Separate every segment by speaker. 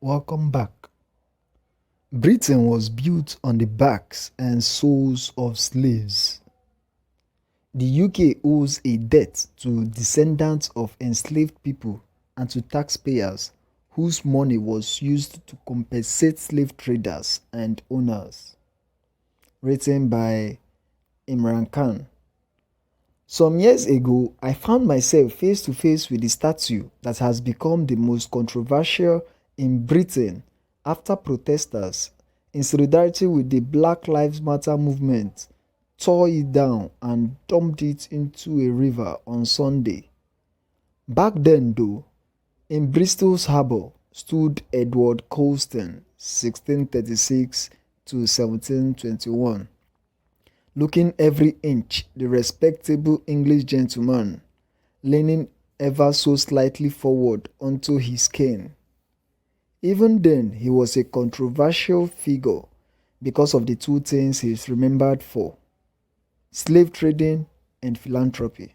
Speaker 1: Welcome back. Britain was built on the backs and souls of slaves. The UK owes a debt to descendants of enslaved people and to taxpayers whose money was used to compensate slave traders and owners. Written by Imran Khan. Some years ago, I found myself face to face with the statue that has become the most controversial in Britain after protesters, in solidarity with the Black Lives Matter movement, tore it down and dumped it into a river on Sunday. Back then though, in Bristol's harbour stood Edward Colston (1636 to 1721), looking every inch the respectable English gentleman, leaning ever so slightly forward onto his cane. Even then he was a controversial figure because of the two things he is remembered for: slave trading and philanthropy.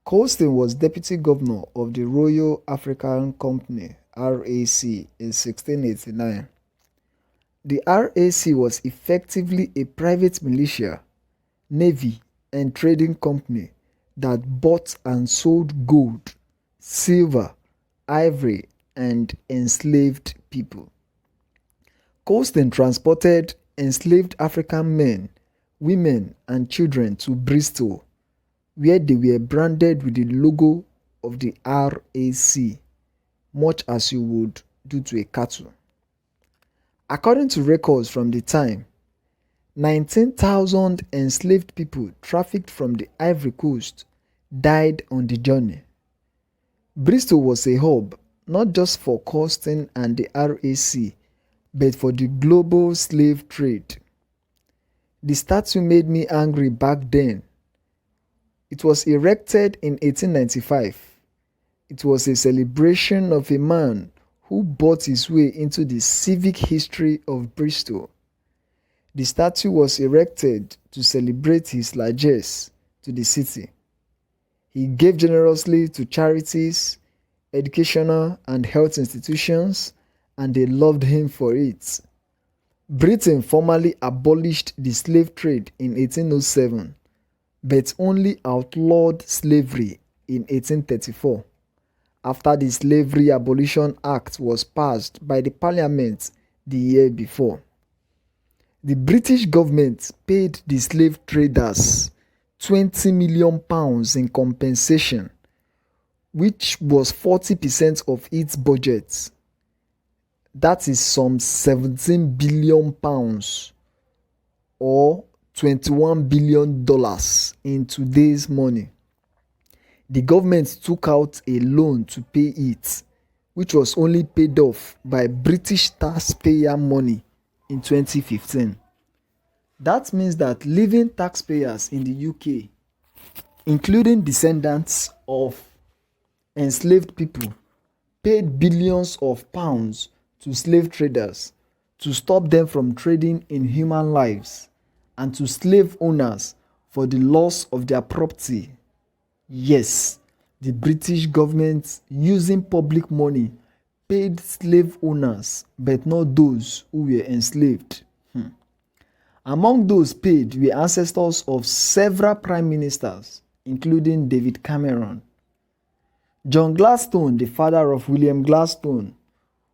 Speaker 1: Colston was deputy governor of the Royal African Company (RAC) in 1689. The RAC was effectively a private militia, navy and trading company that bought and sold gold, silver, ivory and enslaved people. Colston transported enslaved African men, women and children to Bristol, where they were branded with the logo of the RAC, much as you would do to a cattle. According to records from the time, 19,000 enslaved people trafficked from the Ivory Coast died on the journey. Bristol was a hub not just for Colston and the RAC, but for the global slave trade. The statue made me angry back then. It was erected in 1895. It was a celebration of a man who bought his way into the civic history of Bristol. The statue was erected to celebrate his largesse to the city. He gave generously to charities, educational and health institutions, and they loved him for it. Britain formally abolished the slave trade in 1807, but only outlawed slavery in 1834, after the Slavery Abolition Act was passed by the Parliament the year before. The British government paid the slave traders £20 million in compensation, which was 40% of its budget. That is some £17 billion or $21 billion in today's money. The government took out a loan to pay it, which was only paid off by British taxpayer money in 2015. That means that living taxpayers in the UK, including descendants of enslaved people, paid billions of pounds to slave traders to stop them from trading in human lives, and to slave owners for the loss of their property. Yes, the British government, using public money, paid slave owners, but not those who were enslaved. Among those paid were ancestors of several prime ministers, including David Cameron. John Gladstone, the father of William Gladstone,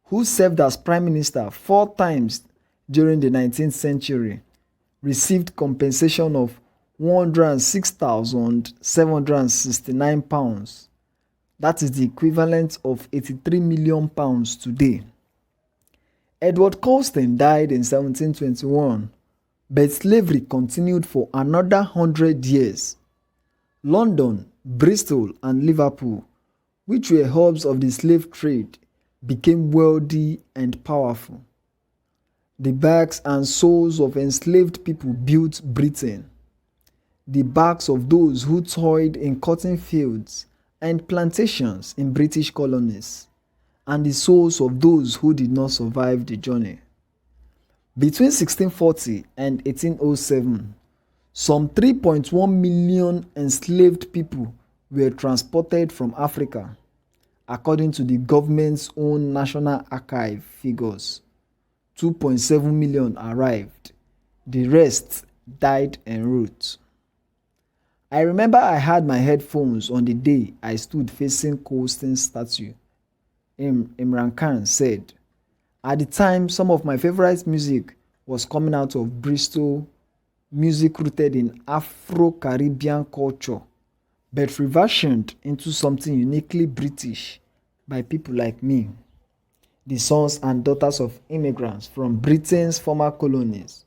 Speaker 1: who served as prime minister 4 times during the 19th century, received compensation of £106,769. That is the equivalent of £83 million today. Edward Colston died in 1721, but slavery continued for another 100 years. London, Bristol and Liverpool, which were hubs of the slave trade, became wealthy and powerful. The backs and souls of enslaved people built Britain. The backs of those who toiled in cotton fields and plantations in British colonies, and the souls of those who did not survive the journey. Between 1640 and 1807, some 3.1 million enslaved people were transported from Africa. According to the government's own National Archive figures, 2.7 million arrived. The rest died en route. I remember I had my headphones on the day I stood facing Colston's statue. Imran Khan said, "At the time, some of my favorite music was coming out of Bristol, music rooted in Afro-Caribbean culture, but reversioned into something uniquely British by people like me, the sons and daughters of immigrants from Britain's former colonies."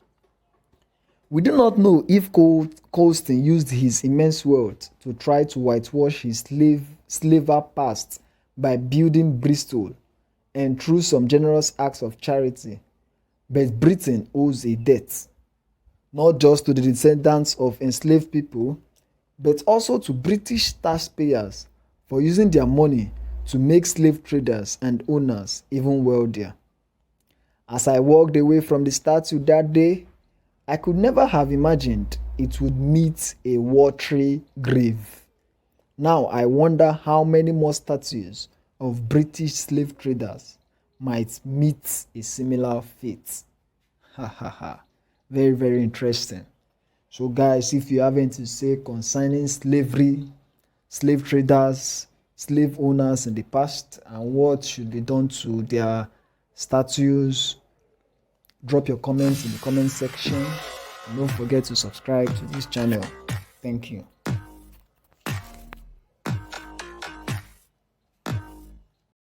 Speaker 1: We do not know if Colston used his immense wealth to try to whitewash his slaver past by building Bristol and through some generous acts of charity, but Britain owes a debt, not just to the descendants of enslaved people, but also to British taxpayers for using their money to make slave traders and owners even wealthier. As I walked away from the statue that day, I could never have imagined it would meet a watery grave. Now I wonder how many more statues of British slave traders might meet a similar fate. Ha ha ha. Very, very interesting. So guys, if you have anything to say concerning slavery, slave traders, slave owners in the past, and what should be done to their statues, drop your comments in the comment section. And don't forget to subscribe to this channel. Thank you.